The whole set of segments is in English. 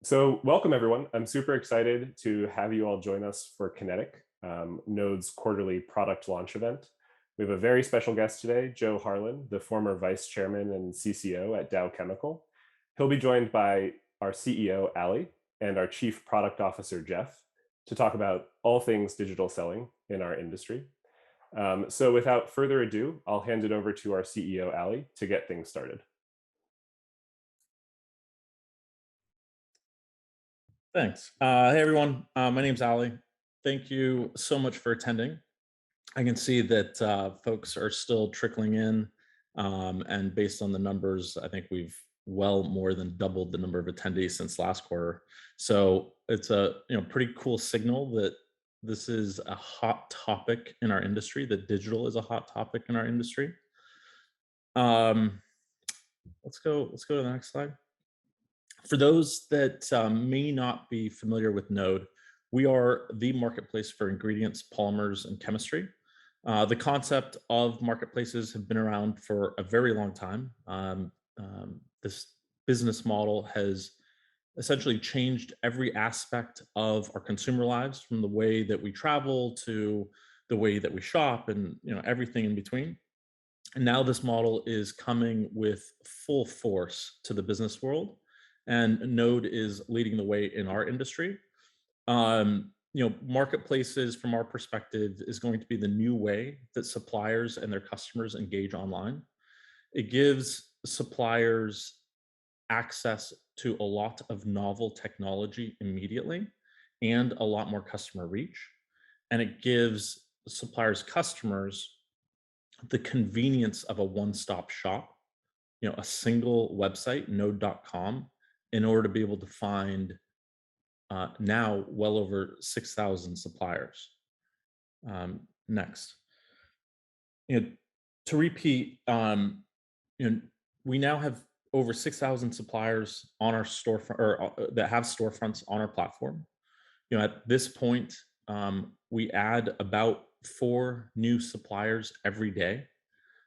So welcome everyone. I'm super excited to have you all join us for Kinetic, Node's quarterly product launch event. We have a very special guest today, Joe Harlan, the former vice chairman and CCO at Dow Chemical. He'll be joined by our CEO, Ali, and our chief product officer, Jeff, to talk about all things digital selling in our industry. So without further ado, I'll hand it over to our CEO, Ali, to get things started. Thanks. Hey, everyone. My name's Ali. Thank you so much for attending. I can see that folks are still trickling in. And based on the numbers, I think we've well more than doubled the number of attendees since last quarter. So it's a pretty cool signal that this is a hot topic in our industry, that digital is a hot topic in our industry. Let's go to the next slide. For those that may not be familiar with Node, we are the marketplace for ingredients, polymers, and chemistry. The concept of marketplaces have been around for a very long time. This business model has essentially changed every aspect of our consumer lives, from the way that we travel to the way that we shop, and everything in between. And now this model is coming with full force to the business world, and Node is leading the way in our industry. Marketplaces, from our perspective, is going to be the new way that suppliers and their customers engage online. It gives suppliers access to a lot of novel technology immediately and a lot more customer reach. And it gives suppliers' customers the convenience of a one-stop shop, a single website, node.com, in order to be able to find now well over 6,000 suppliers. Next. To repeat, we now have over 6,000 suppliers on our storefront, or that have storefronts on our platform. At this point, we add about 4 new suppliers every day.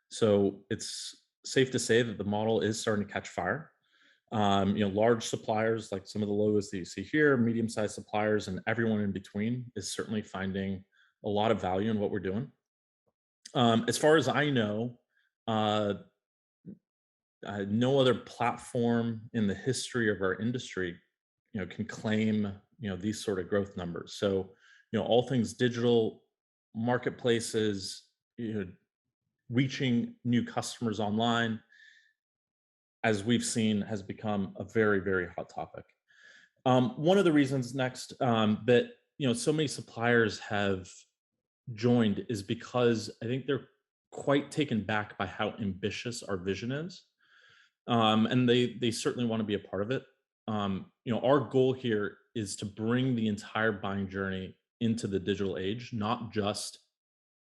So it's safe to say that the model is starting to catch fire. Large suppliers, like some of the logos that you see here, medium-sized suppliers, and everyone in between is certainly finding a lot of value in what we're doing. As far as I know, no other platform in the history of our industry, can claim, these sort of growth numbers. So, all things digital, marketplaces, reaching new customers online, as we've seen, has become a very, very hot topic. One of the reasons next that so many suppliers have joined is because I think they're quite taken back by how ambitious our vision is, and they certainly want to be a part of it. Our goal here is to bring the entire buying journey into the digital age, not just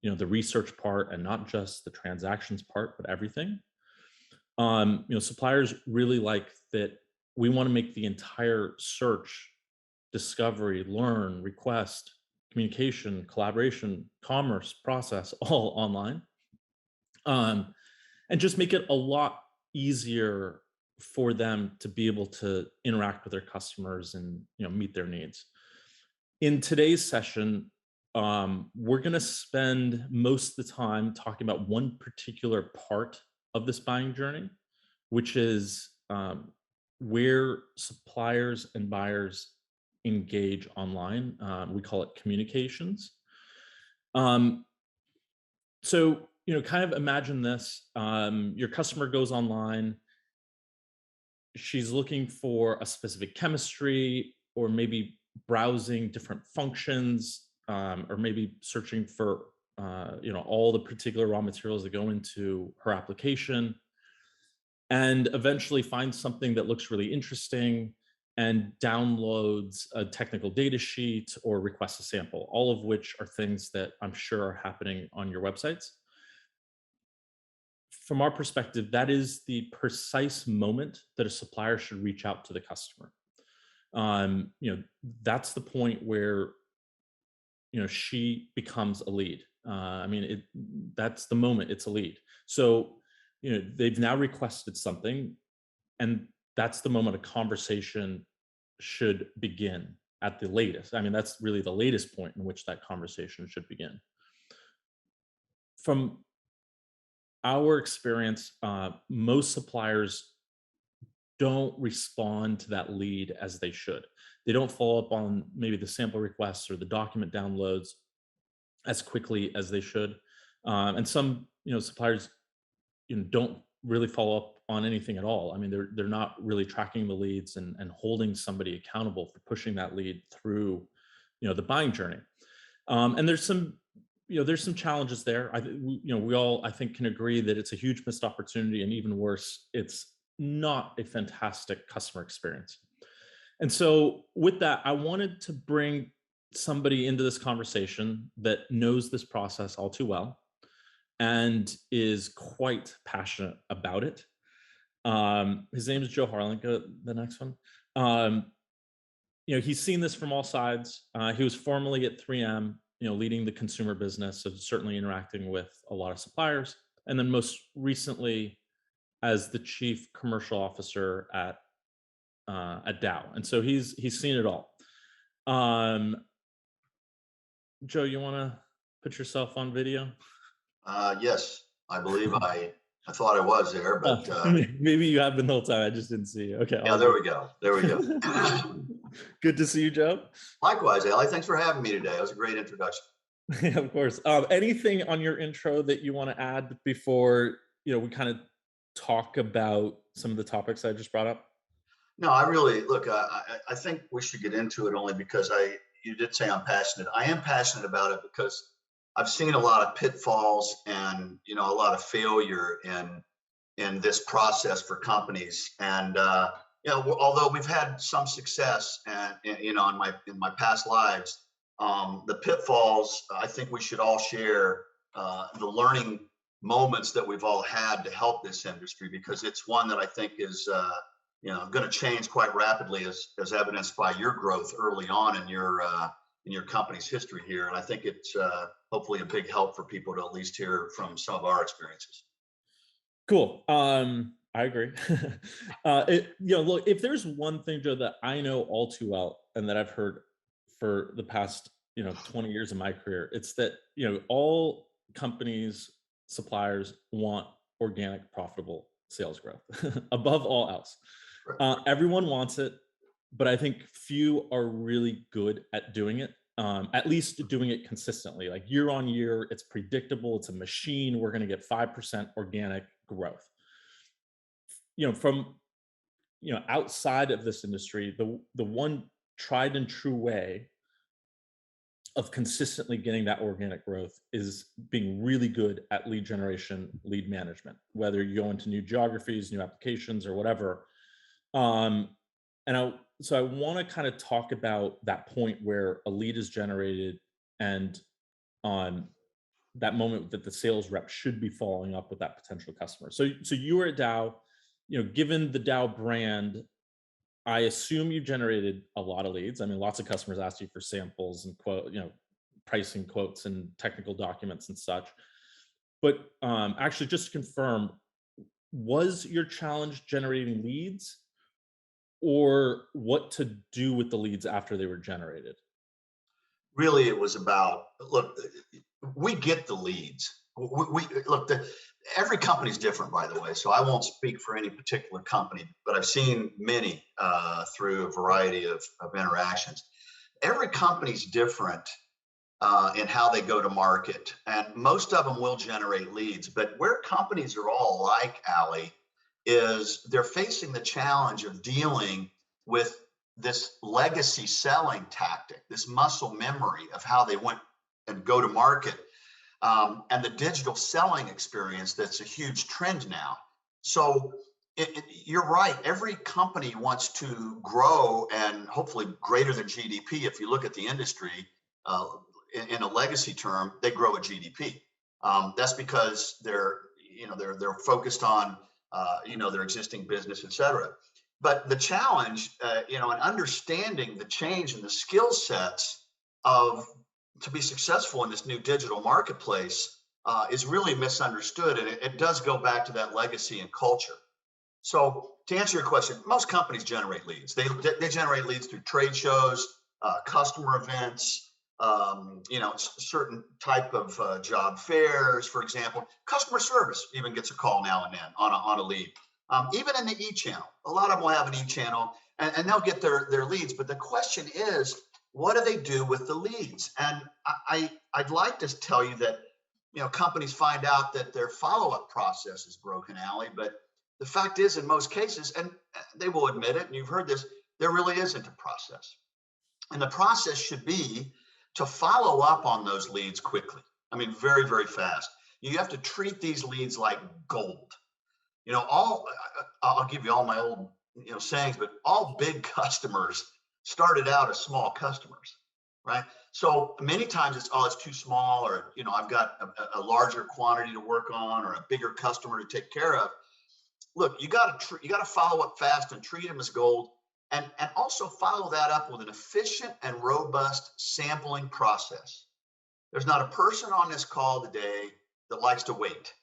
the research part and not just the transactions part, but everything. Suppliers really like that we want to make the entire search, discovery, learn, request, communication, collaboration, commerce process all online, and just make it a lot easier for them to be able to interact with their customers and meet their needs. In today's session, we're going to spend most of the time talking about one particular part of this buying journey, which is where suppliers and buyers engage online. We call it communications. So, kind of imagine this. Your customer goes online. She's looking for a specific chemistry, or maybe browsing different functions, or maybe searching for all the particular raw materials that go into her application, and eventually finds something that looks really interesting and downloads a technical data sheet or requests a sample, all of which are things that I'm sure are happening on your websites. From our perspective, that is the precise moment that a supplier should reach out to the customer. That's the point where she becomes a lead. That's the moment it's a lead. So they've now requested something, and that's the moment a conversation should begin at the latest. I mean, that's really the latest point in which that conversation should begin. From our experience, most suppliers don't respond to that lead as they should. They don't follow up on maybe the sample requests or the document downloads as quickly as they should. And some, suppliers, don't really follow up on anything at all. I mean, they're not really tracking the leads and holding somebody accountable for pushing that lead through, the buying journey. And there's some challenges there. We all, I think, can agree that it's a huge missed opportunity, and even worse, it's not a fantastic customer experience. And so, with that, I wanted to bring somebody into this conversation that knows this process all too well and is quite passionate about it. His name is Joe Harlan. Go to the next one. Um, he's seen this from all sides. He was formerly at 3M, leading the consumer business, so certainly interacting with a lot of suppliers, and then most recently as the chief commercial officer at Dow. And so he's seen it all. Joe, you want to put yourself on video? Yes, I believe I thought I was there, but Maybe you have been the whole time. I just didn't see you. Okay. yeah, there we go. There we go. Good to see you, Joe. Likewise, Ali. Thanks for having me today. It was a great introduction. Yeah, of course. Anything on your intro that you want to add before we kind of talk about some of the topics I just brought up? No, I really look. I think we should get into it only because you did say I'm passionate. I am passionate about it because I've seen a lot of pitfalls and a lot of failure in this process for companies. And although we've had some success, and in my past lives, the pitfalls I think we should all share. The learning moments that we've all had to help this industry, because it's one that I think is going to change quite rapidly, as evidenced by your growth early on in your company's history here. And I think it's hopefully a big help for people to at least hear from some of our experiences. Cool. I agree. Look, if there's one thing, Joe, that I know all too well and that I've heard for the past 20 years of my career, it's that all companies, suppliers want organic, profitable sales growth above all else. Right. Everyone wants it, but I think few are really good at doing it. At least doing it consistently, like year on year. It's predictable. It's a machine. We're going to get 5% organic growth. From outside of this industry, the one tried and true way of consistently getting that organic growth is being really good at lead generation, lead management, whether you go into new geographies, new applications, or whatever. So I want to kind of talk about that point where a lead is generated, and on that moment that the sales rep should be following up with that potential customer. So you were at Dow, given the Dow brand, I assume you generated a lot of leads. I mean, lots of customers asked you for samples and pricing quotes and technical documents and such. But actually, just to confirm, was your challenge generating leads, or what to do with the leads after they were generated? Really, it was about, look, we get the leads. Look, every company's different, by the way, so I won't speak for any particular company, but I've seen many through a variety of interactions. Every company's different in how they go to market, and most of them will generate leads. But where companies are all alike, Ali, is they're facing the challenge of dealing with this legacy selling tactic, this muscle memory of how they went and go to market, and the digital selling experience that's a huge trend now. So you're right. Every company wants to grow, and hopefully greater than GDP. If you look at the industry, in a legacy term, they grow at GDP. That's because they're focused on their existing business, et cetera. But the challenge, in understanding the change in the skill sets to be successful in this new digital marketplace is really misunderstood. And it does go back to that legacy and culture. So to answer your question, most companies generate leads. They generate leads through trade shows, customer events, certain type of job fairs, for example. Customer service even gets a call now and then on a lead. Even in the e-channel, a lot of them will have an e-channel, and they'll get their leads. But the question is, what do they do with the leads? And I'd like to tell you that companies find out that their follow-up process is broken, Allie, but the fact is, in most cases, and they will admit it, and you've heard this, there really isn't a process. And the process should be to follow up on those leads quickly. I mean, very, very fast. You have to treat these leads like gold. I'll give you all my old sayings, but all big customers started out as small customers, right? So many times it's too small, or I've got a larger quantity to work on, or a bigger customer to take care of. Look, you got to follow up fast and treat them as gold, and also follow that up with an efficient and robust sampling process. There's not a person on this call today that likes to wait.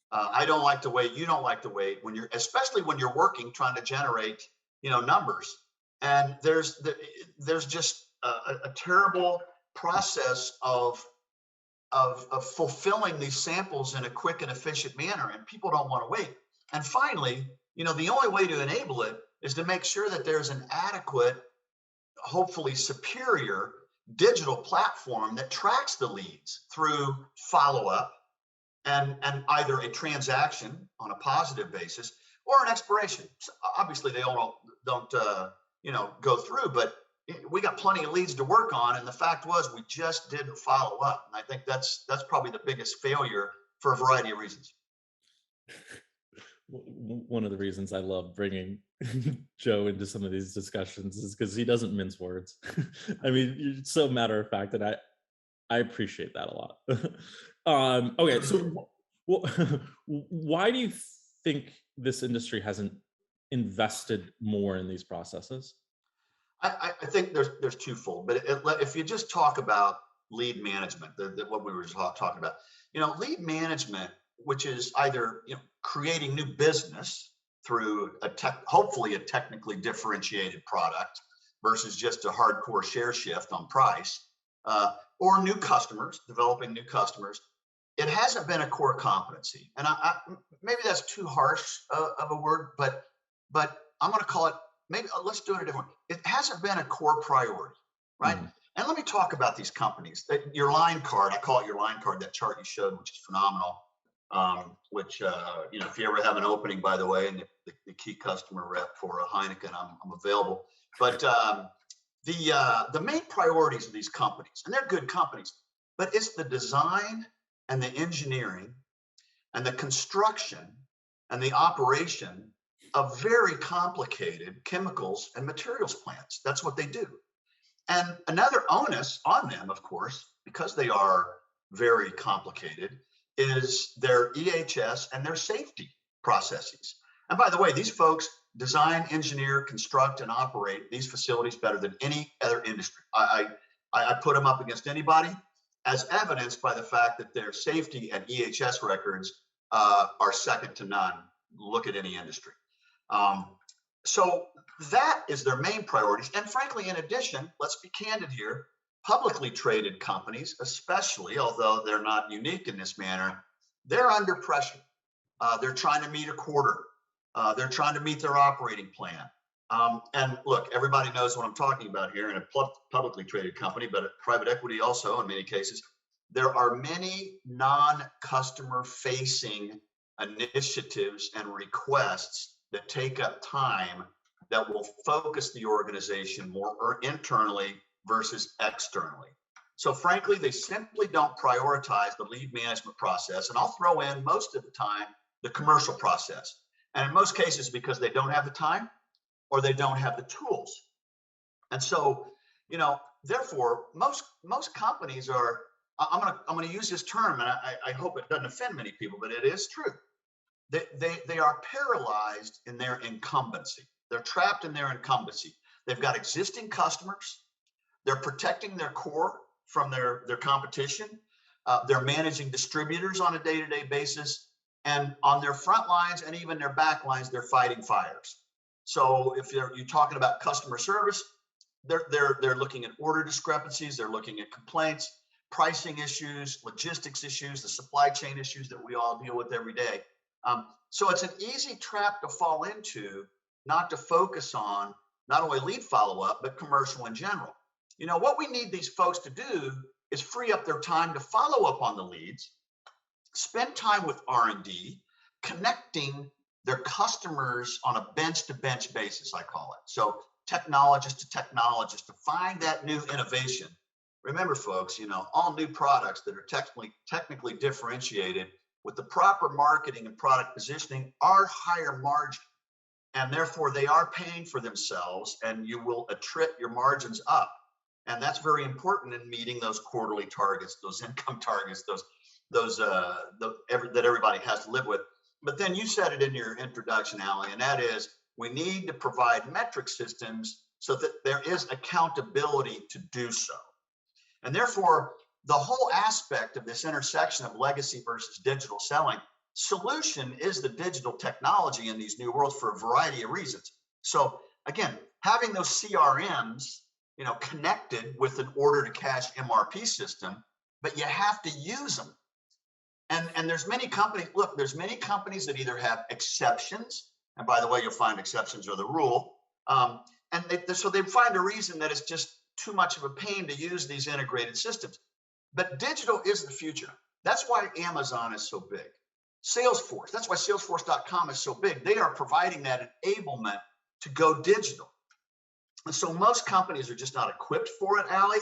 I don't like to wait. You don't like to wait especially when you're working, trying to generate, numbers. And there's just a terrible process of fulfilling these samples in a quick and efficient manner, and people don't want to wait. And finally, the only way to enable it is to make sure that there's an adequate, hopefully superior digital platform that tracks the leads through follow-up and either a transaction on a positive basis or an expiration. So obviously, they all don't go through, but we got plenty of leads to work on, and the fact was we just didn't follow up. And I think that's probably the biggest failure for a variety of reasons. One of the reasons I love bringing Joe into some of these discussions is because he doesn't mince words. I mean, you're so matter of fact that I appreciate that a lot. Okay, so why do you think this industry hasn't invested more in these processes? I think there's twofold, but if you just talk about lead management, what we were talking about, lead management, which is either creating new business through hopefully a technically differentiated product versus just a hardcore share shift on price, or new customers, developing new customers. It hasn't been a core competency, and maybe that's too harsh of a word, but I'm going to call it. Maybe let's do it a different way. It hasn't been a core priority, right? Mm. And let me talk about these companies. Your line card, I call it your line card, that chart you showed, which is phenomenal. Which if you ever have an opening, by the way, and the key customer rep for Heineken, I'm available. But the main priorities of these companies, and they're good companies, but it's the design and the engineering and the construction and the operation of very complicated chemicals and materials plants. That's what they do. And another onus on them, of course, because they are very complicated, is their EHS and their safety processes. And by the way, these folks design, engineer, construct, and operate these facilities better than any other industry. I put them up against anybody, as evidenced by the fact that their safety and EHS records are second to none. Look at any industry. So that is their main priorities. And frankly, in addition, let's be candid here, publicly traded companies, especially, although they're not unique in this manner, they're under pressure. They're trying to meet a quarter. They're trying to meet their operating plan. And look, everybody knows what I'm talking about here in a publicly traded company, but private equity also, in many cases, there are many non-customer facing initiatives and requests that take up time that will focus the organization more internally versus externally. So frankly, they simply don't prioritize the lead management process. And I'll throw in most of the time the commercial process. And in most cases, because they don't have the time or they don't have the tools. And so, therefore, most companies are, I'm gonna use this term, and I hope it doesn't offend many people, but it is true. They are paralyzed in their incumbency. They're trapped in their incumbency. They've got existing customers. They're protecting their core from their competition. They're managing distributors on a day-to-day basis. And on their front lines and even their back lines, they're fighting fires. So if you're talking about customer service, they're looking at order discrepancies, they're looking at complaints, pricing issues, logistics issues, the supply chain issues that we all deal with every day. So it's an easy trap to fall into, not to focus on not only lead follow-up, but commercial in general. What we need these folks to do is free up their time to follow up on the leads, spend time with R&D, connecting their customers on a bench-to-bench basis, I call it. So technologist to technologist to find that new innovation. Remember, folks, all new products that are technically differentiated with the proper marketing and product positioning are higher margin. And therefore, they are paying for themselves, and you will attrit your margins up. And that's very important in meeting those quarterly targets, those income targets, that everybody has to live with. But then you said it in your introduction, Ali, and that is we need to provide metric systems so that there is accountability to do so. And therefore, the whole aspect of this intersection of legacy versus digital selling, solution is the digital technology in these new worlds for a variety of reasons. So again, having those CRMs, connected with an order to cash MRP system, but you have to use them. And there's many companies, there's many companies that either have exceptions, and by the way, you'll find exceptions are the rule, so they find a reason that it's just too much of a pain to use these integrated systems. But digital is the future. That's why Amazon is so big. Salesforce, that's why Salesforce.com is so big. They are providing that enablement to go digital. And so most companies are just not equipped for it, Ali.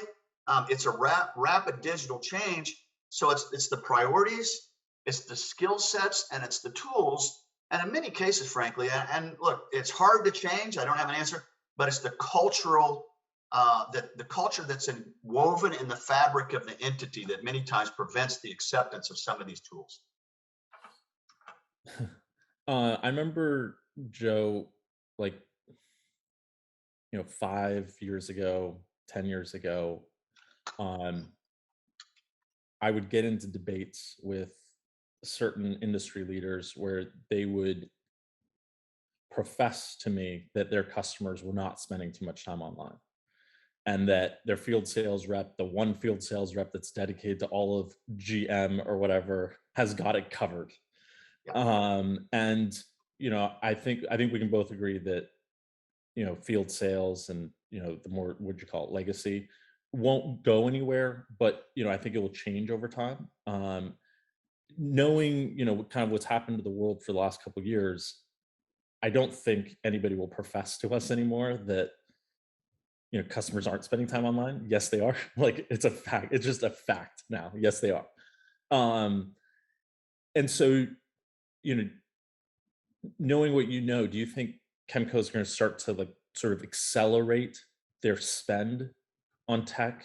It's a rapid digital change. So it's the priorities, it's the skill sets, and it's the tools. And in many cases, frankly, and look, it's hard to change. I don't have an answer, but it's the cultural, the culture that's woven in the fabric of the entity that many times prevents the acceptance of some of these tools. I remember, Joe, 5 years ago, 10 years ago, I would get into debates with certain industry leaders where they would profess to me that their customers were not spending too much time online, and that their field sales rep, the one field sales rep that's dedicated to all of GM or whatever, has got it covered. And I think we can both agree that field sales and the more, what you call it, legacy, won't go anywhere, but I think it will change over time. Knowing kind of what's happened to the world for the last couple of years, I don't think anybody will profess to us anymore that customers aren't spending time online. Yes, they are. It's a fact. It's just a fact now. Yes, they are. And so knowing what do you think Chemco is going to start to sort of accelerate their spend on tech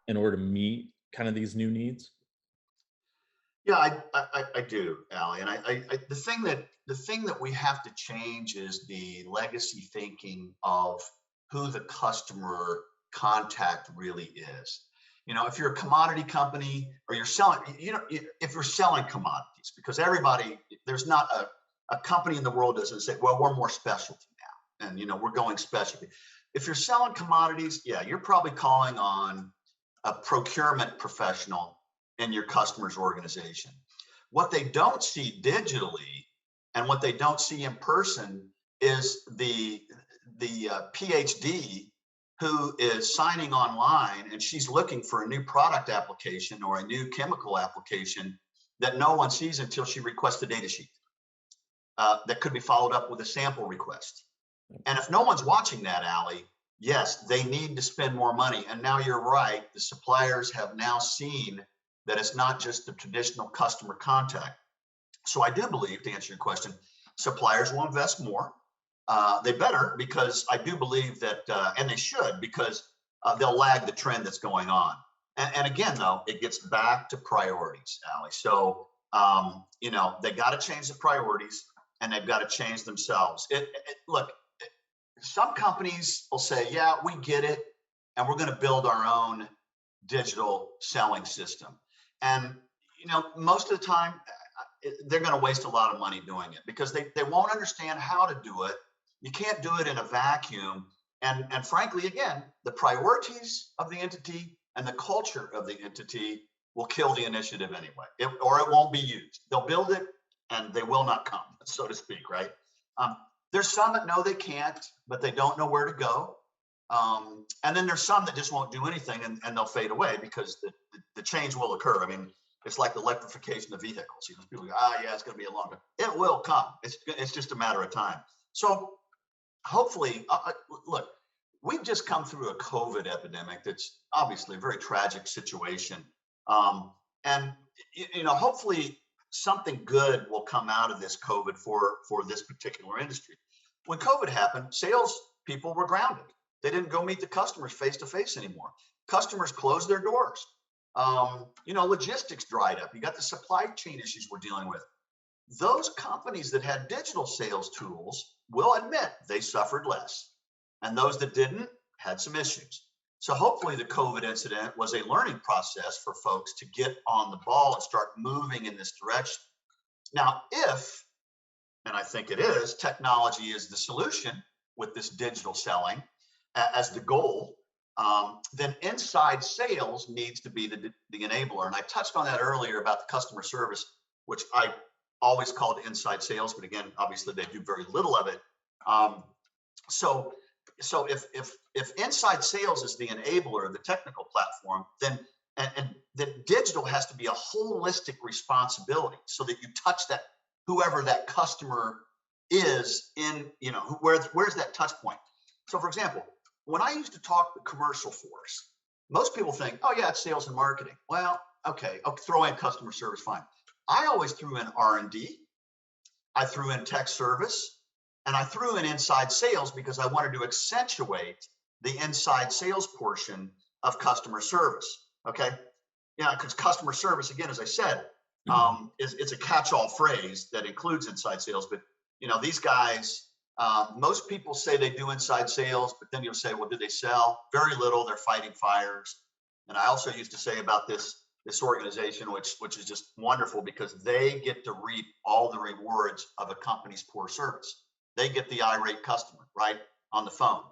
in order to meet kind of these new needs? Yeah, I do, Ali. And the thing that we have to change is the legacy thinking of who the customer contact really is. If you're a commodity company or you're selling, if you're selling commodities, because there's not a company in the world doesn't say, well, we're more specialty now, and we're going specialty. If you're selling commodities, yeah, you're probably calling on a procurement professional in your customer's organization. What they don't see digitally and what they don't see in person is the PhD who is signing online, and she's looking for a new product application or a new chemical application that no one sees until she requests a data sheet that could be followed up with a sample request. And if no one's watching that, Ali, yes, they need to spend more money. And now you're right, the suppliers have now seen that it's not just the traditional customer contact. So I do believe, to answer your question, suppliers will invest more. They better, because I do believe that, and they should, because they'll lag the trend that's going on. And again, though, it gets back to priorities, Ali. So, they got to change the priorities, and they've got to change themselves. Look, some companies will say, yeah, we get it, and we're going to build our own digital selling system. And, most of the time, they're going to waste a lot of money doing it because they won't understand how to do it. You can't do it in a vacuum. And frankly, again, the priorities of the entity and the culture of the entity will kill the initiative anyway, or it won't be used. They'll build it and they will not come, so to speak, right? There's some that know they can't, but they don't know where to go. And then there's some that just won't do anything and they'll fade away because the change will occur. I mean, it's like the electrification of vehicles. You know, people go, yeah, it's going to be a long time. It will come. It's just a matter of time. So hopefully, look, we've just come through a COVID epidemic that's obviously a very tragic situation. And, you know, hopefully something good will come out of this COVID for this particular industry. When COVID happened, sales people were grounded. They didn't go meet the customers face to face anymore. Customers closed their doors. You know, logistics dried up. You got the supply chain issues we're dealing with. Those companies that had digital sales tools will admit they suffered less. And those that didn't had some issues. So hopefully the COVID incident was a learning process for folks to get on the ball and start moving in this direction. Now, if, and I think it is, technology is the solution with this digital selling as the goal, then inside sales needs to be the enabler. And I touched on that earlier about the customer service, which I always called inside sales, but again, obviously they do very little of it. So if inside sales is the enabler of the technical platform, then digital has to be a holistic responsibility so that you touch that whoever that customer is in, you know, where's that touch point. So for example, when I used to talk the commercial force, most people think, oh yeah, it's sales and marketing. Well, okay, I'll throw in customer service, fine. I always threw in R&D, I threw in tech service, and I threw in inside sales because I wanted to accentuate the inside sales portion of customer service. Okay, yeah, because customer service, again, as I said, it's a catch-all phrase that includes inside sales. But you know, these guys, most people say they do inside sales, but then you'll say, well, do they sell? Very little. They're fighting fires. And I also used to say about this organization, which is just wonderful because they get to reap all the rewards of a company's poor service. They get the irate customer, right, on the phone.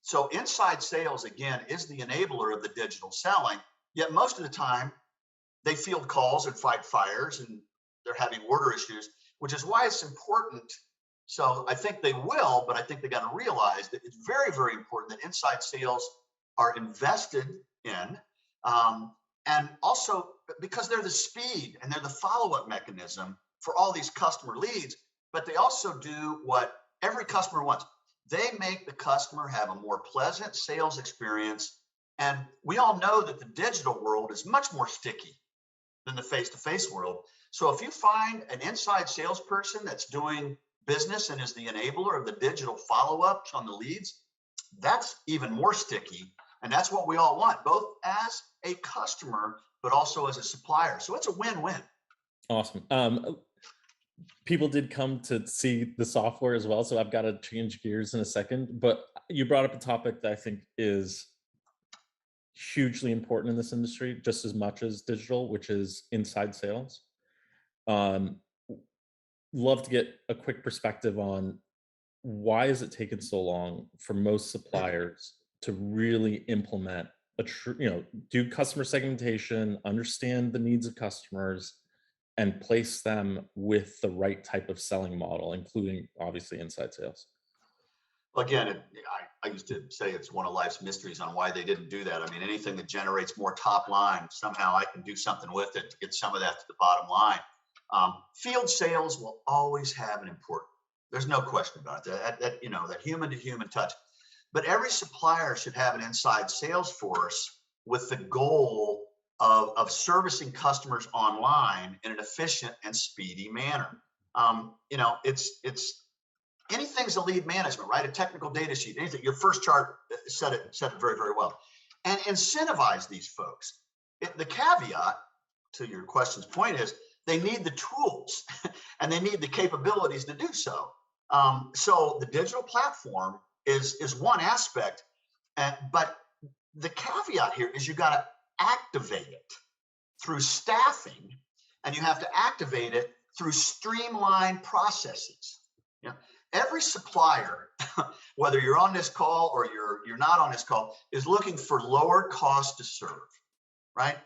So inside sales, again, is the enabler of the digital selling. Yet most of the time, they field calls and fight fires, and they're having order issues, which is why it's important. So I think they will, but I think they got to realize that it's very, very important that inside sales are invested in. And also because they're the speed and they're the follow-up mechanism for all these customer leads, but they also do what every customer wants. They make the customer have a more pleasant sales experience. And we all know that the digital world is much more sticky than the face-to-face world. So if you find an inside salesperson that's doing business and is the enabler of the digital follow-ups on the leads, that's even more sticky. And that's what we all want, both as a customer, but also as a supplier. So it's a win-win. Awesome. People did come to see the software as well, so I've got to change gears in a second. But you brought up a topic that I think is hugely important in this industry, just as much as digital, which is inside sales. Love to get a quick perspective on why is it taking so long for most suppliers to really implement do customer segmentation, understand the needs of customers, and place them with the right type of selling model, including obviously inside sales. Well, again, I used to say it's one of life's mysteries on why they didn't do that. I mean, anything that generates more top line, somehow I can do something with it to get some of that to the bottom line. Field sales will always have an important. There's no question about it. That human to human touch. But every supplier should have an inside sales force with the goal of servicing customers online in an efficient and speedy manner. It's anything's a lead management, right? A technical data sheet, anything. Your first chart said it very, very well. And incentivize these folks. The caveat to your question's point is they need the tools and they need the capabilities to do so. So the digital platform is one aspect, but the caveat here is you got to activate it through staffing, and you have to activate it through streamlined processes. You know, every supplier, whether you're on this call or you're not on this call, is looking for lower cost to serve, right?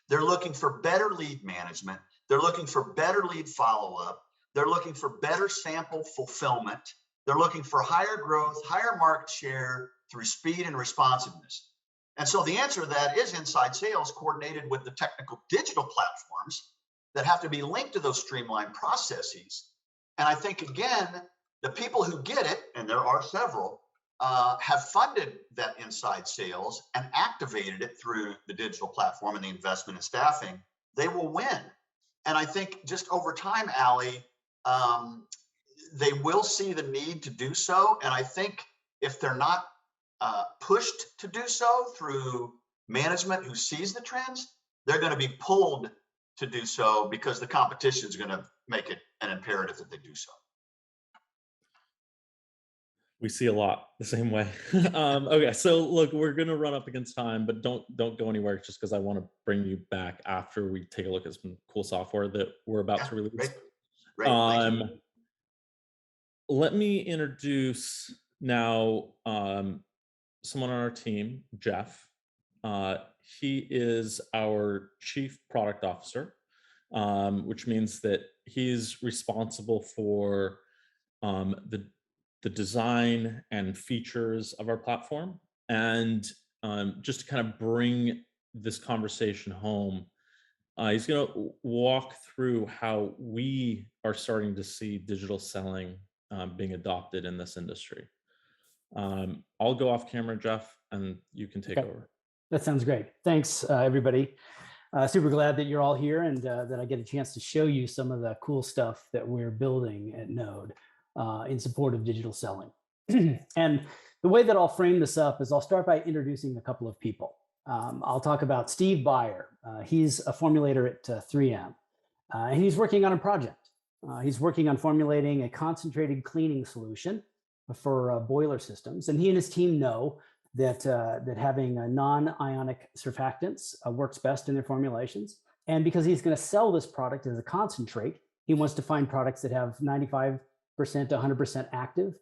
They're looking for better lead management. They're looking for better lead follow-up. They're looking for better sample fulfillment. They're looking for higher growth, higher market share through speed and responsiveness. And so the answer to that is inside sales coordinated with the technical digital platforms that have to be linked to those streamlined processes. And I think, again, the people who get it, and there are several, have funded that inside sales and activated it through the digital platform and the investment in staffing. They will win. And I think just over time, Allie, they will see the need to do so. And I think if they're not pushed to do so through management who sees the trends, they're going to be pulled to do so because the competition is going to make it an imperative that they do so. We see a lot the same way. Okay, so look, we're going to run up against time, but don't go anywhere just because I want to bring you back after we take a look at some cool software that we're about to release. Great. Thank you. Let me introduce now someone on our team, Jeff. He is our Chief Product Officer, which means that he's responsible for the design and features of our platform. And just to kind of bring this conversation home, he's going to walk through how we are starting to see digital selling being adopted in this industry. I'll go off camera, Jeff, and you can take over. That sounds great. Thanks, everybody. Super glad that you're all here and that I get a chance to show you some of the cool stuff that we're building at Node in support of digital selling. And the way that I'll frame this up is I'll start by introducing a couple of people. I'll talk about Steve Beyer. He's a formulator at 3M, and he's working on a project. He's working on formulating a concentrated cleaning solution for boiler systems. And he and his team know that, that having a non-ionic surfactants works best in their formulations. And because he's going to sell this product as a concentrate, he wants to find products that have 95% to 100% active.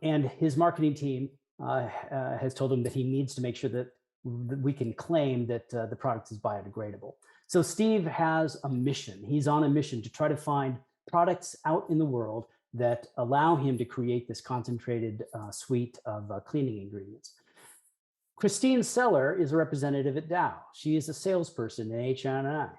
And his marketing team has told him that he needs to make sure that we can claim that the product is biodegradable. So Steve has a mission. He's on a mission to try to find products out in the world that allow him to create this concentrated suite of cleaning ingredients. Christine Seller is a representative at Dow. She is a salesperson in HI&I.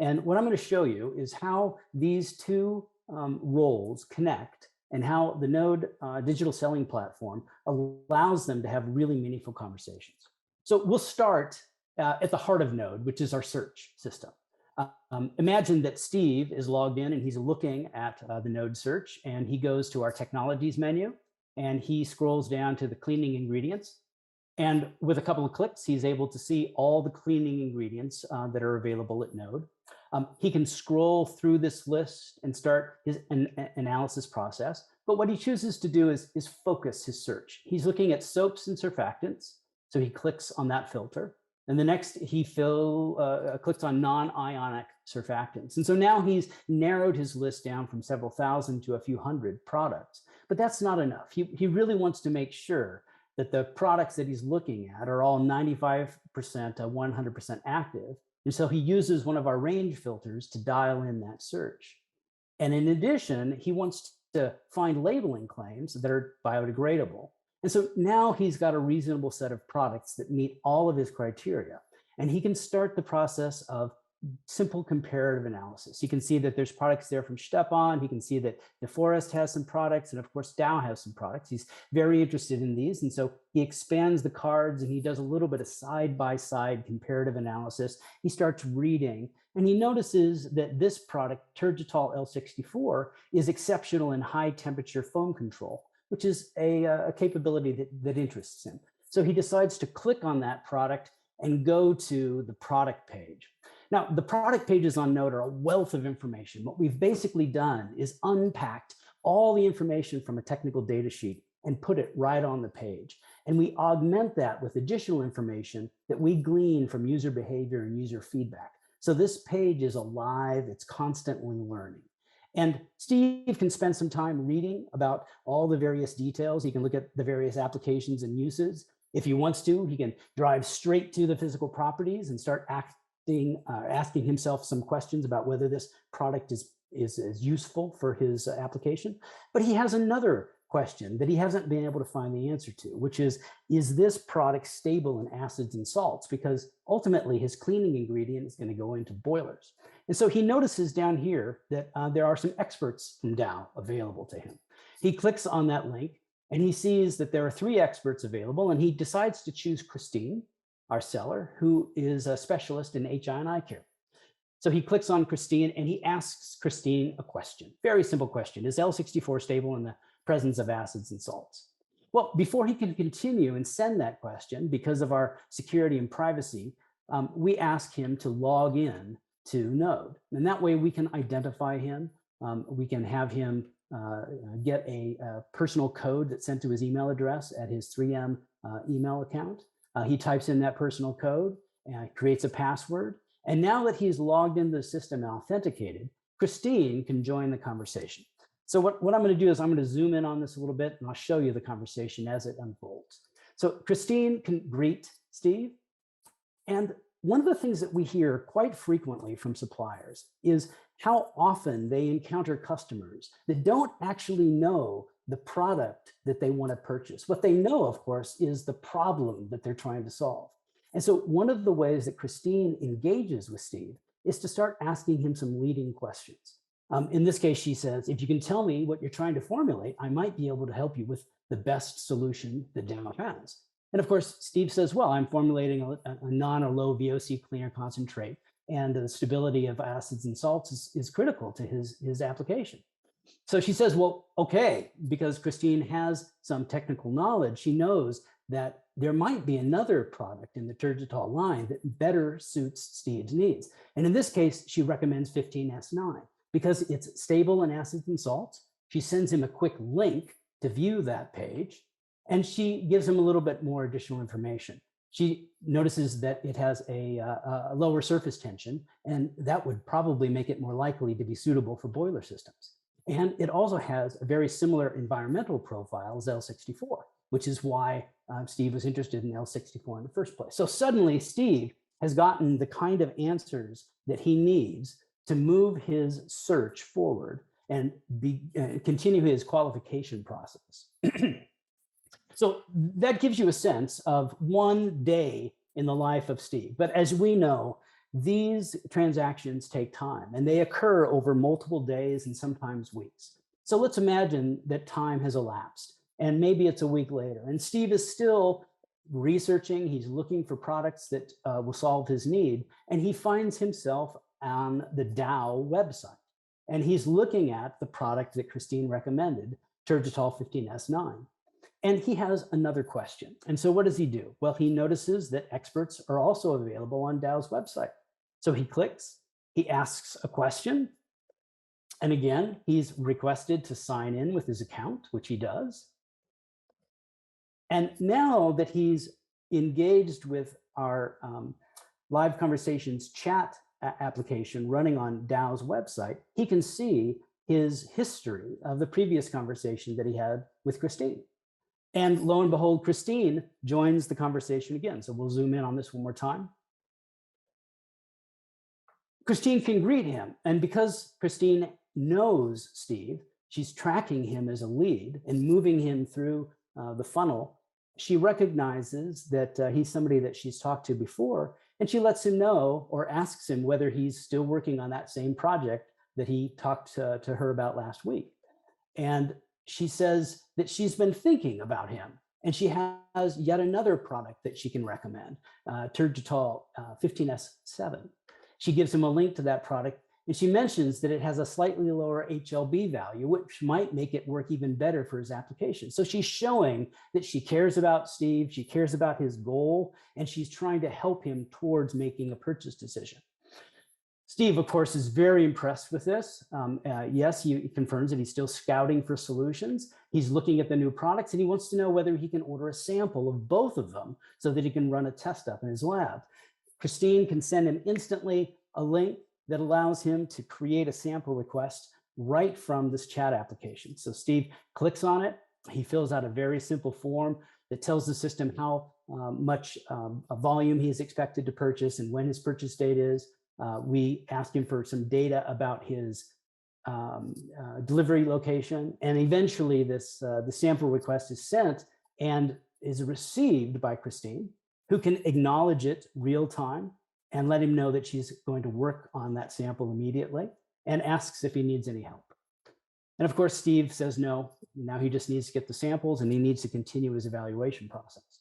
And what I'm going to show you is how these two roles connect and how the Node digital selling platform allows them to have really meaningful conversations. So we'll start at the heart of Node, which is our search system. Imagine that Steve is logged in and he's looking at the Node search, and he goes to our technologies menu and he scrolls down to the cleaning ingredients. And with a couple of clicks, he's able to see all the cleaning ingredients that are available at Node. He can scroll through this list and start his analysis process. But what he chooses to do is focus his search. He's looking at soaps and surfactants. So he clicks on that filter. And the next he clicks on non-ionic surfactants. And so now he's narrowed his list down from several thousand to a few hundred products. But that's not enough. He really wants to make sure that the products that he's looking at are all 95% to 100% active. And so he uses one of our range filters to dial in that search. And in addition, he wants to find labeling claims that are biodegradable. And so now he's got a reasonable set of products that meet all of his criteria. And he can start the process of simple comparative analysis. You can see that there's products there from Stepan. He can see that DeForest has some products, and of course Dow has some products. He's very interested in these, and so he expands the cards and he does a little bit of side-by-side comparative analysis. He starts reading, and he notices that this product, Turgitol L64, is exceptional in high temperature foam control, which is a capability that interests him. So he decides to click on that product and go to the product page. Now, the product pages on Node are a wealth of information. What we've basically done is unpacked all the information from a technical data sheet and put it right on the page. And we augment that with additional information that we glean from user behavior and user feedback. So this page is alive, it's constantly learning. And Steve can spend some time reading about all the various details. He can look at the various applications and uses. If he wants to, he can drive straight to the physical properties and start asking himself some questions about whether this product is useful for his application. But he has another question that he hasn't been able to find the answer to, which is this product stable in acids and salts? Because ultimately his cleaning ingredient is going to go into boilers. And so he notices down here that there are some experts from Dow available to him. He clicks on that link and he sees that there are 3 experts available, and he decides to choose Christine, our seller, who is a specialist in HI and eye care. So he clicks on Christine and he asks Christine a question, very simple question. Is L64 stable in the presence of acids and salts? Well, before he can continue and send that question, because of our security and privacy, we ask him to log in to Node. And that way we can identify him. We can have him get a personal code that's sent to his email address at his 3M email account. He types in that personal code and creates a password. And now that he's logged into the system and authenticated, Christine can join the conversation. So what I'm going to do is I'm going to zoom in on this a little bit, and I'll show you the conversation as it unfolds. So Christine can greet Steve. And one of the things that we hear quite frequently from suppliers is how often they encounter customers that don't actually know the product that they want to purchase. What they know, of course, is the problem that they're trying to solve. And so one of the ways that Christine engages with Steve is to start asking him some leading questions. In this case, she says, if you can tell me what you're trying to formulate, I might be able to help you with the best solution that Dow has. And of course, Steve says, well, I'm formulating a non or low VOC cleaner concentrate, and the stability of acids and salts is critical to his application. So she says, well, okay, because Christine has some technical knowledge, she knows that there might be another product in the Turgitol line that better suits Steve's needs. And in this case, she recommends 15S9 because it's stable in acids and salts. She sends him a quick link to view that page, and she gives him a little bit more additional information. She notices that it has a lower surface tension, and that would probably make it more likely to be suitable for boiler systems. And it also has a very similar environmental profile as L64, which is why Steve was interested in L64 in the first place. So suddenly Steve has gotten the kind of answers that he needs to move his search forward and continue his qualification process. So that gives you a sense of one day in the life of Steve. But as we know, these transactions take time and they occur over multiple days and sometimes weeks. So let's imagine that time has elapsed and maybe it's a week later and Steve is still researching. He's looking for products that will solve his need. And he finds himself on the Dow website. And he's looking at the product that Christine recommended, Turgitol 15S9. And he has another question. And so what does he do? Well, he notices that experts are also available on Dow's website. So he clicks, he asks a question. And again, he's requested to sign in with his account, which he does. And now that he's engaged with our live conversations chat application running on Dow's website, he can see his history of the previous conversation that he had with Christine. And lo and behold, Christine joins the conversation again. So we'll zoom in on this one more time. Christine can greet him. And because Christine knows Steve, she's tracking him as a lead and moving him through the funnel. She recognizes that he's somebody that she's talked to before, and she lets him know or asks him whether he's still working on that same project that he talked to her about last week. And she says that she's been thinking about him, and she has yet another product that she can recommend, Turgitol 15S7. She gives him a link to that product, and she mentions that it has a slightly lower HLB value, which might make it work even better for his application. So she's showing that she cares about Steve, she cares about his goal, and she's trying to help him towards making a purchase decision. Steve, of course, is very impressed with this. Yes, he confirms that he's still scouting for solutions. He's looking at the new products, and he wants to know whether he can order a sample of both of them so that he can run a test up in his lab. Christine can send him instantly a link that allows him to create a sample request right from this chat application. So Steve clicks on it. He fills out a very simple form that tells the system how much a volume he is expected to purchase and when his purchase date is. We ask him for some data about his delivery location, and eventually the sample request is sent and is received by Christine, who can acknowledge it real time and let him know that she's going to work on that sample immediately, and asks if he needs any help. And of course, Steve says no. Now he just needs to get the samples and he needs to continue his evaluation process.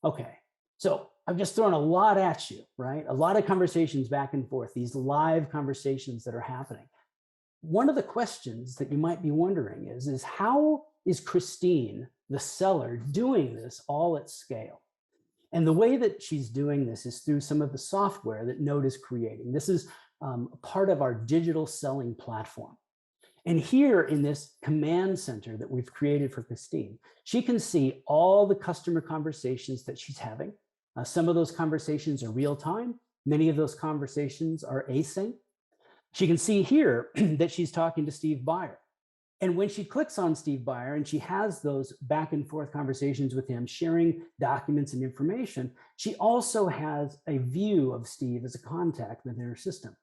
Okay, so I've just thrown a lot at you, right? A lot of conversations back and forth, these live conversations that are happening. One of the questions that you might be wondering is how is Christine, the seller, doing this all at scale? And the way that she's doing this is through some of the software that Node is creating. This is part of our digital selling platform. And here in this command center that we've created for Christine, she can see all the customer conversations that she's having. Some of those conversations are real time. Many of those conversations are async. She can see here that she's talking to Steve Byer. And when she clicks on Steve Byer and she has those back and forth conversations with him, sharing documents and information, she also has a view of Steve as a contact within her system.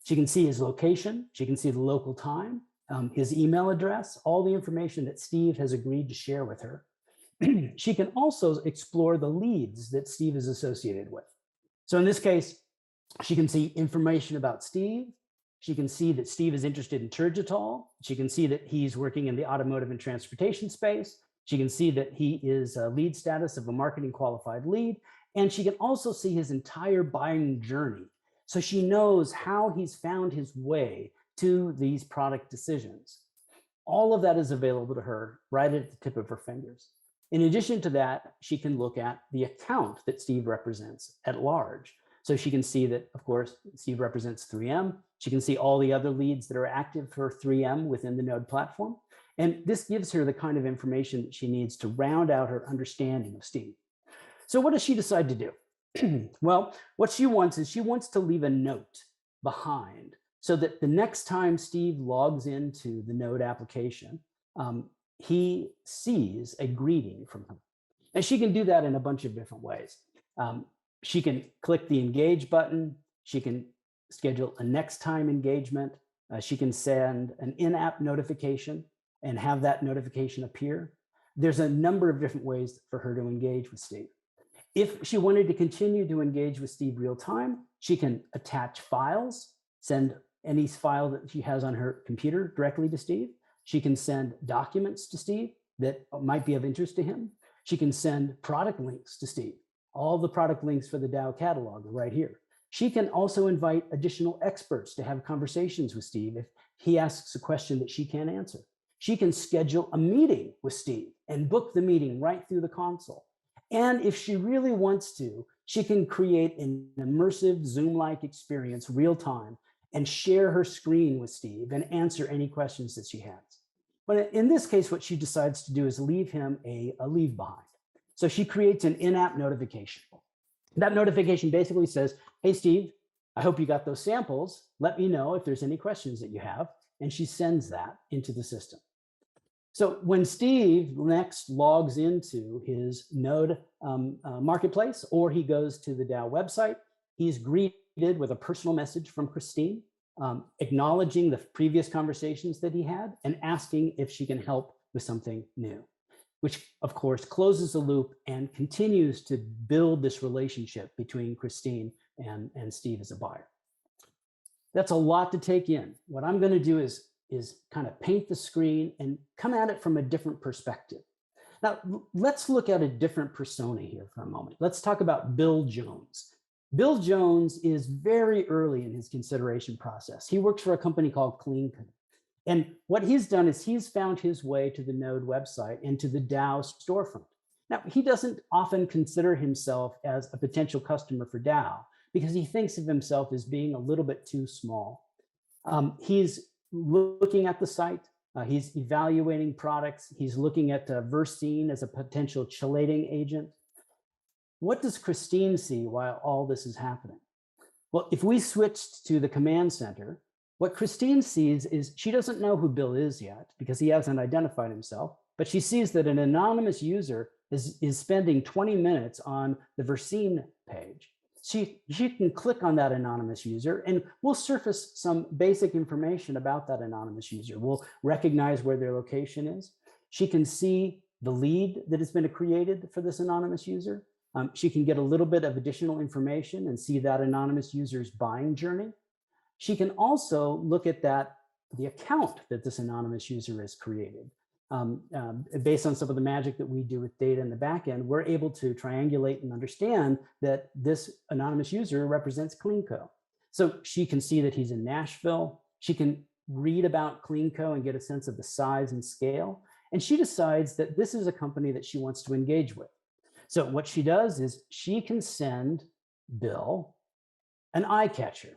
She can see his location, she can see the local time, his email address, all the information that Steve has agreed to share with her. She can also explore the leads that Steve is associated with. So in this case, she can see information about Steve. She can see that Steve is interested in Turgitol. She can see that he's working in the automotive and transportation space. She can see that he is a lead status of a marketing qualified lead. And she can also see his entire buying journey. So she knows how he's found his way to these product decisions. All of that is available to her right at the tip of her fingers. In addition to that, she can look at the account that Steve represents at large. So she can see that, of course, Steve represents 3M. She can see all the other leads that are active for 3M within the Node platform. And this gives her the kind of information that she needs to round out her understanding of Steve. So what does she decide to do? Well, what she wants is she wants to leave a note behind so that the next time Steve logs into the Node application, he sees a greeting from him. And she can do that in a bunch of different ways. She can click the engage button. She can schedule a next time engagement. She can send an in-app notification and have that notification appear. There's a number of different ways for her to engage with Steve. If she wanted to continue to engage with Steve real time, she can attach files, send any file that she has on her computer directly to Steve. She can send documents to Steve that might be of interest to him. She can send product links to Steve. All the product links for the Dow catalog are right here. She can also invite additional experts to have conversations with Steve if he asks a question that she can't answer. She can schedule a meeting with Steve and book the meeting right through the console. And if she really wants to, she can create an immersive Zoom-like experience real time and share her screen with Steve and answer any questions that she has. But in this case, what she decides to do is leave him a leave behind. So she creates an in-app notification. That notification basically says, hey, Steve, I hope you got those samples. Let me know if there's any questions that you have. And she sends that into the system. So when Steve next logs into his Node marketplace, or he goes to the Dow website, he's greeted with a personal message from Christine, acknowledging the previous conversations that he had and asking if she can help with something new, which of course closes the loop and continues to build this relationship between Christine and Steve as a buyer. That's a lot to take in. What I'm going to do is kind of paint the screen and come at it from a different perspective. Now, let's look at a different persona here for a moment. Let's talk about Bill Jones. Bill Jones is very early in his consideration process. He works for a company called CleanCon. And what he's done is he's found his way to the Node website and to the Dow storefront. Now, he doesn't often consider himself as a potential customer for Dow because he thinks of himself as being a little bit too small. He's looking at the site. He's evaluating products. He's looking at Versene as a potential chelating agent. What does Christine see while all this is happening? Well, if we switched to the command center, What Christine sees is she doesn't know who Bill is yet because he hasn't identified himself, but she sees that an anonymous user is spending 20 minutes on the Versine page. She can click on that anonymous user and we'll surface some basic information about that anonymous user. We'll recognize where their location is. She can see the lead that has been created for this anonymous user. She can get a little bit of additional information and see that anonymous user's buying journey. She can also look at the account that this anonymous user has created. Based on some of the magic that we do with data in the back end, we're able to triangulate and understand that this anonymous user represents CleanCo. So she can see that he's in Nashville. She can read about CleanCo and get a sense of the size and scale. And she decides that this is a company that she wants to engage with. So what she does is she can send Bill an eye catcher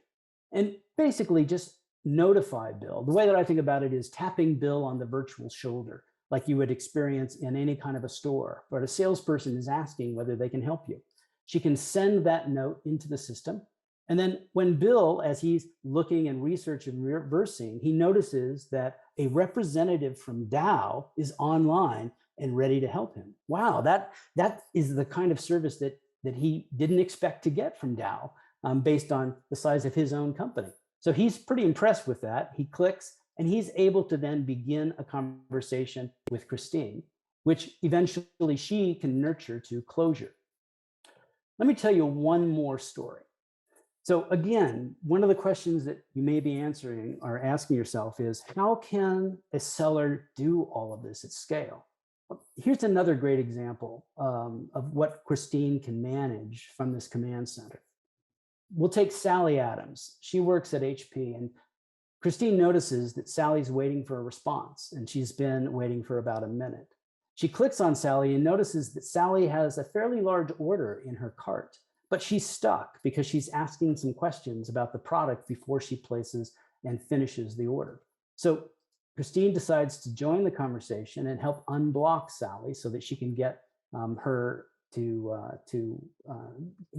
and basically just notify Bill. The way that I think about it is tapping Bill on the virtual shoulder, like you would experience in any kind of a store, where a salesperson is asking whether they can help you. She can send that note into the system. And then when Bill, as he's looking and researching and reversing, he notices that a representative from Dow is online and ready to help him. Wow, that is the kind of service that he didn't expect to get from Dow based on the size of his own company. So he's pretty impressed with that. He clicks and he's able to then begin a conversation with Christine, which eventually she can nurture to closure. Let me tell you one more story. So again, one of the questions that you may be answering or asking yourself is, how can a seller do all of this at scale? Here's another great example of what Christine can manage from this command center. We'll take Sally Adams. She works at HP, and Christine notices that Sally's waiting for a response, and she's been waiting for about a minute. She clicks on Sally and notices that Sally has a fairly large order in her cart, but she's stuck because she's asking some questions about the product before she places and finishes the order. So Christine decides to join the conversation and help unblock Sally so that she can get her to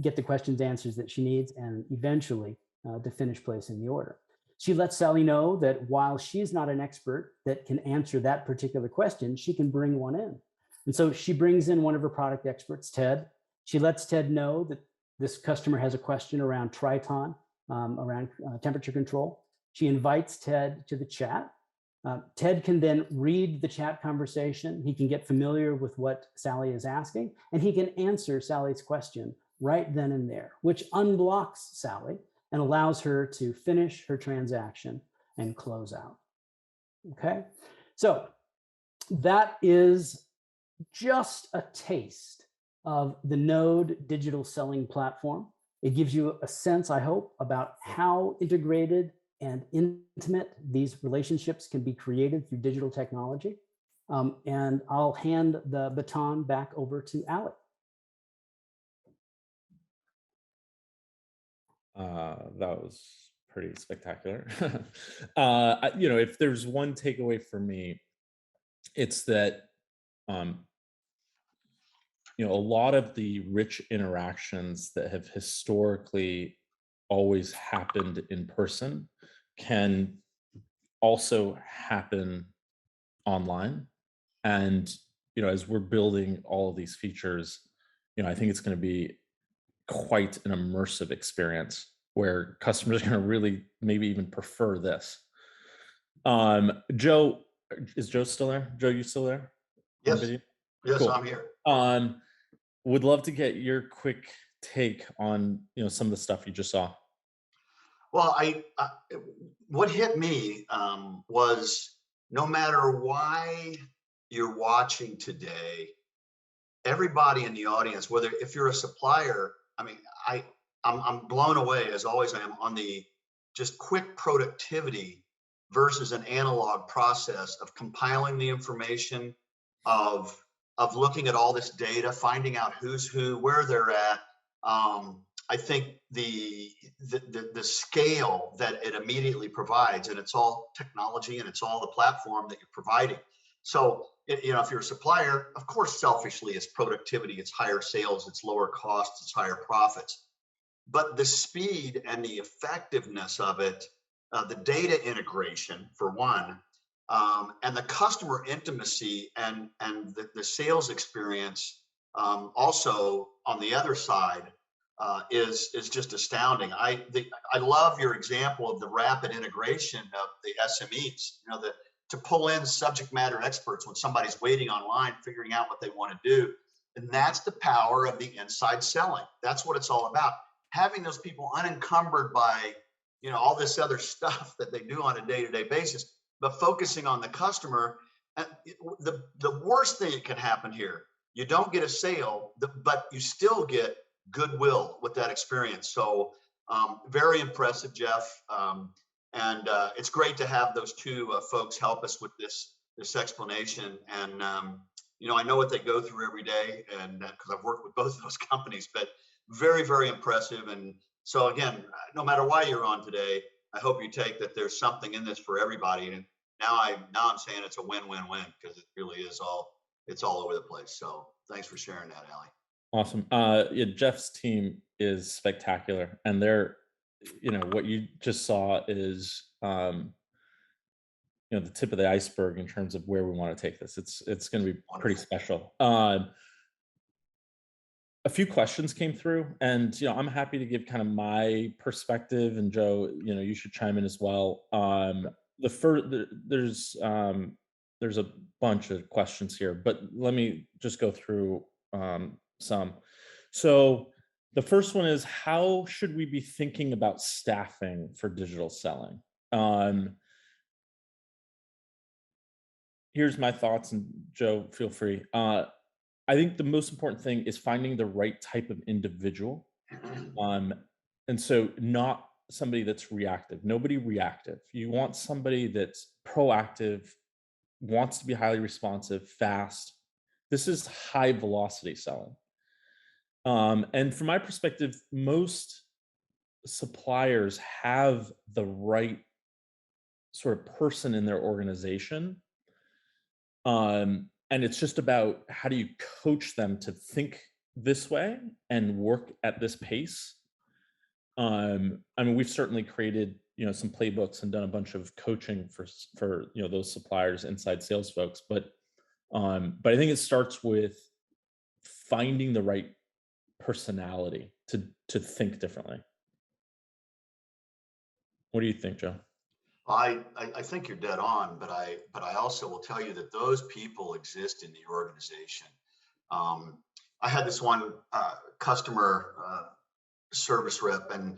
get the questions answers that she needs and eventually to finish placing the order. She lets Sally know that while she's not an expert that can answer that particular question, she can bring one in. And so she brings in one of her product experts, Ted. She lets Ted know that this customer has a question around Triton, around temperature control. She invites Ted to the chat. Ted can then read the chat conversation. He can get familiar with what Sally is asking, and he can answer Sally's question right then and there, which unblocks Sally and allows her to finish her transaction and close out. Okay, so that is just a taste of the Node digital selling platform. It gives you a sense, I hope, about how integrated and intimate these relationships can be created through digital technology. And I'll hand the baton back over to Alec. That was pretty spectacular. If there's one takeaway for me, it's that a lot of the rich interactions that have historically always happened in person can also happen online. And as we're building all of these features, I think it's going to be quite an immersive experience where customers are going to really maybe even prefer this. Joe, is Joe still there? Joe, you still there? Yes. Yes, cool. I'm here. Would love to get your quick take on some of the stuff you just saw. Well, what hit me was, no matter why you're watching today, everybody in the audience, whether if you're a supplier, I'm blown away, as always I am, on the just quick productivity versus an analog process of compiling the information, of looking at all this data, finding out who's who, where they're at. I think the scale that it immediately provides, and it's all technology and it's all the platform that you're providing. So, if you're a supplier, of course, selfishly, it's productivity, it's higher sales, it's lower costs, it's higher profits. But the speed and the effectiveness of it the data integration for one, and the customer intimacy and the sales experience also on the other side is just astounding. I love your example of the rapid integration of the SMEs. You know, to pull in subject matter experts when somebody's waiting online, figuring out what they want to do, and that's the power of the inside selling. That's what it's all about. Having those people unencumbered by all this other stuff that they do on a day-to-day basis, but focusing on the customer. And the worst thing that can happen here, you don't get a sale, but you still get goodwill with that experience. So very impressive, Jeff. And it's great to have those two folks help us with this explanation. And I know what they go through every day, and because I've worked with both of those companies, but very, very impressive. And so again, no matter why you're on today, I hope you take that there's something in this for everybody. And now I'm saying it's a win-win-win, because it really is it's all over the place. So thanks for sharing that, Allie. Awesome. Yeah, Jeff's team is spectacular, and they're, what you just saw is, the tip of the iceberg in terms of where we want to take this. It's going to be pretty special. A few questions came through, and I'm happy to give kind of my perspective, and Joe, you should chime in as well. There's a bunch of questions here, but let me just go through some. So the first one is, how should we be thinking about staffing for digital selling? Here's my thoughts, and Joe, feel free. I think the most important thing is finding the right type of individual. And so not somebody that's reactive, nobody reactive. You want somebody that's proactive, wants to be highly responsive, fast. This is high velocity selling. And from my perspective, most suppliers have the right sort of person in their organization. And it's just about, how do you coach them to think this way and work at this pace? I mean, we've certainly created, some playbooks and done a bunch of coaching for those suppliers, inside sales folks. But I think it starts with finding the right personality to think differently. What do you think, Joe? I think you're dead on, but I also will tell you that those people exist in the organization. I had this one customer service rep, and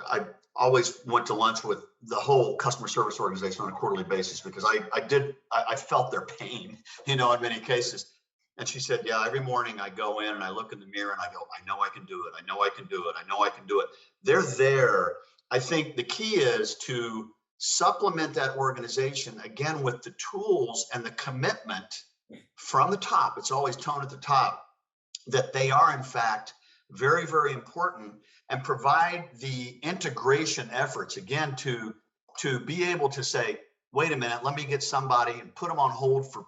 I always went to lunch with the whole customer service organization on a quarterly basis, because I felt their pain, in many cases. And she said, yeah, every morning I go in and I look in the mirror and I go, I know I can do it. I know I can do it. I know I can do it. They're there. I think the key is to supplement that organization again with the tools and the commitment from the top. It's always tone at the top, that they are in fact very, very important, and provide the integration efforts again to be able to say, wait a minute, let me get somebody and put them on hold for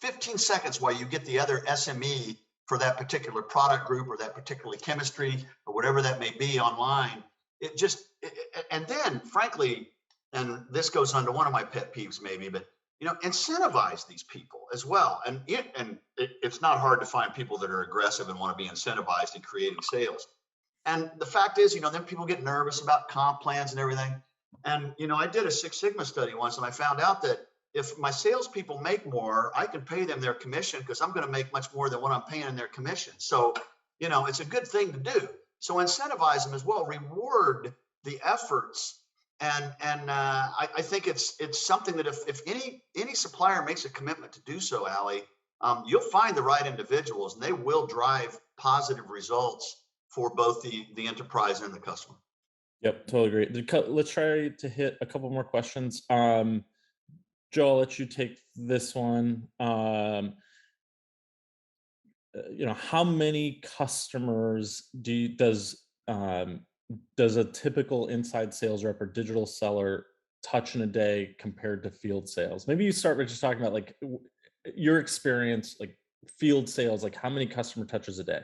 15 seconds while you get the other SME for that particular product group or that particular chemistry or whatever that may be online. And then frankly, and this goes on to one of my pet peeves maybe, but incentivize these people as well. And it's not hard to find people that are aggressive and want to be incentivized in creating sales. And the fact is, then people get nervous about comp plans and everything. And, I did a Six Sigma study once, and I found out that if my salespeople make more, I can pay them their commission, because I'm going to make much more than what I'm paying in their commission. So, it's a good thing to do. So incentivize them as well, reward the efforts. And I think it's something that if any supplier makes a commitment to do so, Allie, you'll find the right individuals, and they will drive positive results for both the enterprise and the customer. Yep, totally agree. Let's try to hit a couple more questions. Joe, I'll let you take this one. How many customers does a typical inside sales rep or digital seller touch in a day compared to field sales? Maybe you start by just talking about like your experience, like field sales, like how many customer touches a day?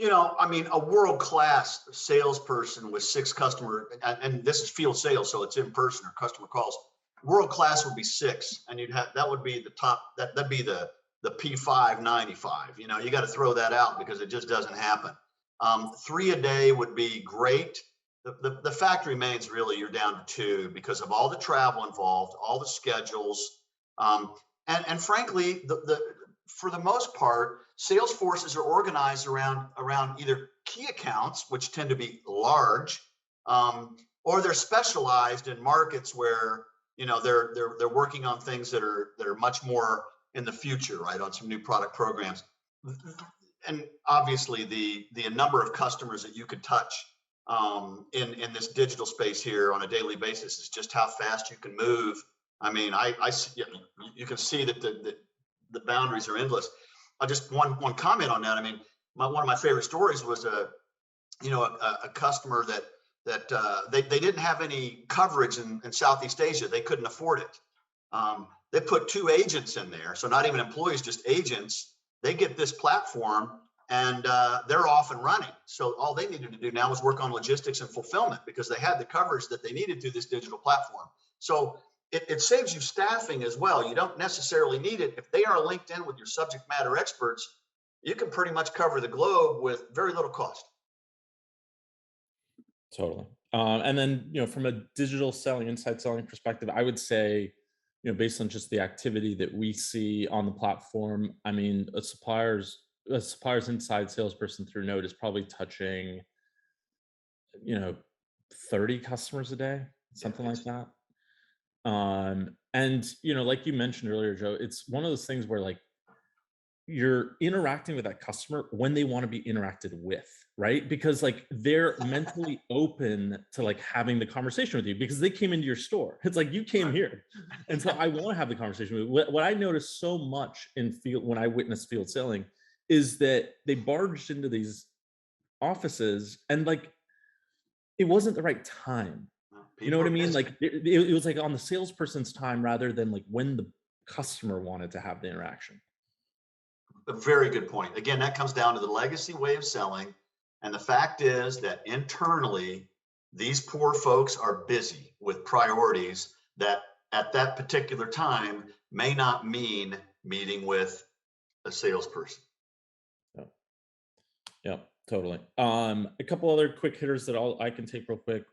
I mean, a world-class salesperson with 6 customer, and this is field sales, so it's in person or customer calls. World-class would be 6, and that would be the top. That'd be the P595. You got to throw that out because it just doesn't happen. 3 a day would be great. The fact remains really you're down to 2 because of all the travel involved, all the schedules, and frankly, for the most part, sales forces are organized around either key accounts, which tend to be large, or they're specialized in markets where they're working on things that are much more in the future, right? On some new product programs, and obviously the number of customers that you could touch in this digital space here on a daily basis is just how fast you can move. I mean, you can see that the boundaries are endless. Just one comment on that. I mean, one of my favorite stories was a customer that they didn't have any coverage in Southeast Asia. They couldn't afford it. They put 2 agents in there, so not even employees, just agents. They get this platform and they're off and running. So all they needed to do now was work on logistics and fulfillment because they had the coverage that they needed through this digital platform. So it saves you staffing as well. You don't necessarily need it. If they are linked in with your subject matter experts, you can pretty much cover the globe with very little cost. Totally. And then, from a digital selling, inside selling perspective, I would say, based on just the activity that we see on the platform, I mean, a supplier's inside salesperson through Node is probably touching, 30 customers a day, something like that. And like you mentioned earlier, Joe, it's one of those things where like you're interacting with that customer when they want to be interacted with, right? Because like they're mentally open to like having the conversation with you because they came into your store. It's like you came here. And so I want to have the conversation with you. What I noticed so much in field when I witnessed field selling is that they barged into these offices and like it wasn't the right time. You know what I mean? Like it was like on the salesperson's time rather than like when the customer wanted to have the interaction. A very good point. Again, that comes down to the legacy way of selling. And the fact is that internally, these poor folks are busy with priorities that at that particular time may not mean meeting with a salesperson. Yeah, totally. A couple other quick hitters that I can take real quick.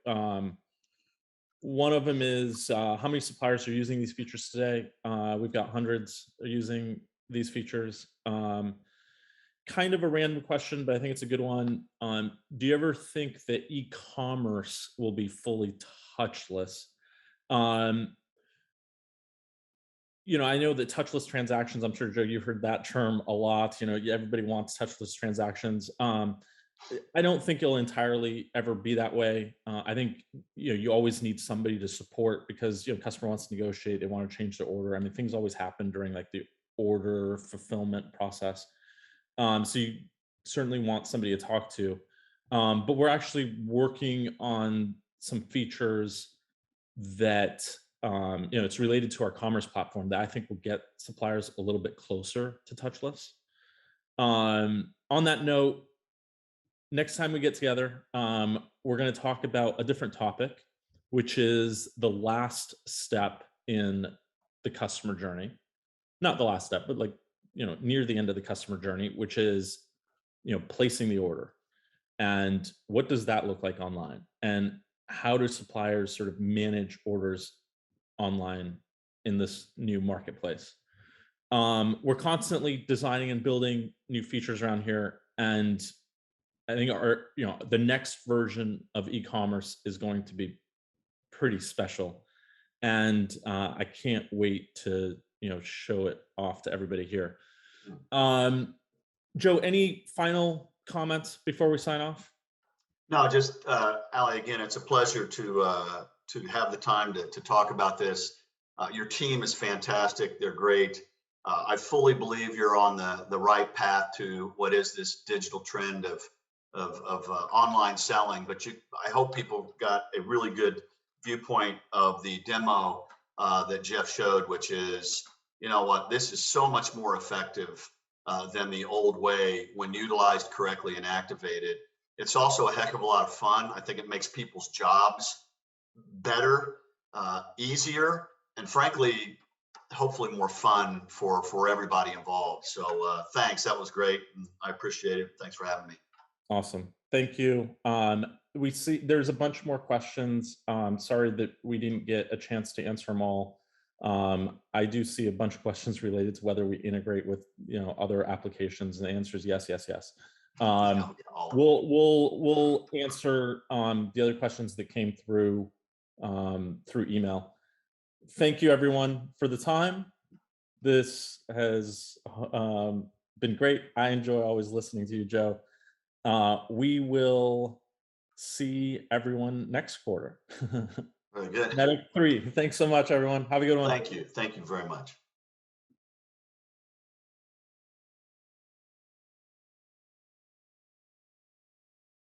One of them is how many suppliers are using these features today? We've got hundreds are using these features. Kind of a random question, but I think it's a good one. Do you ever think that e-commerce will be fully touchless? I know that touchless transactions, I'm sure, Joe, you've heard that term a lot. Everybody wants touchless transactions. I don't think it'll entirely ever be that way. I think you always need somebody to support because customer wants to negotiate, they want to change their order. I mean, things always happen during like the order fulfillment process. So you certainly want somebody to talk to. But we're actually working on some features that it's related to our commerce platform that I think will get suppliers a little bit closer to touchless. On that note, next time we get together, we're going to talk about a different topic, which is the last step in the customer journey. Not the last step, but like, near the end of the customer journey, which is, placing the order. And what does that look like online? And how do suppliers sort of manage orders online in this new marketplace? We're constantly designing and building new features around here. And I think the next version of e-commerce is going to be pretty special. And I can't wait to, show it off to everybody here. Joe, any final comments before we sign off? No, just Ali, again, it's a pleasure to have the time to talk about this. Your team is fantastic. They're great. I fully believe you're on the right path to what is this digital trend of online selling. But I hope people got a really good viewpoint of the demo that Jeff showed, which is, this is so much more effective than the old way when utilized correctly and activated. It's also a heck of a lot of fun. I think it makes people's jobs better, easier, and frankly, hopefully more fun for everybody involved. So thanks, that was great. I appreciate it. Thanks for having me. Awesome. Thank you. We see there's a bunch more questions. Sorry that we didn't get a chance to answer them all. I do see a bunch of questions related to whether we integrate with other applications, and the answer is yes, yes, yes. We'll answer the other questions that came through email. Thank you everyone for the time. This has been great. I enjoy always listening to you, Joe. We will see everyone next quarter. Very good. Kinetic 3. Thanks so much, everyone. Have a good one. Thank you. Thank you very much.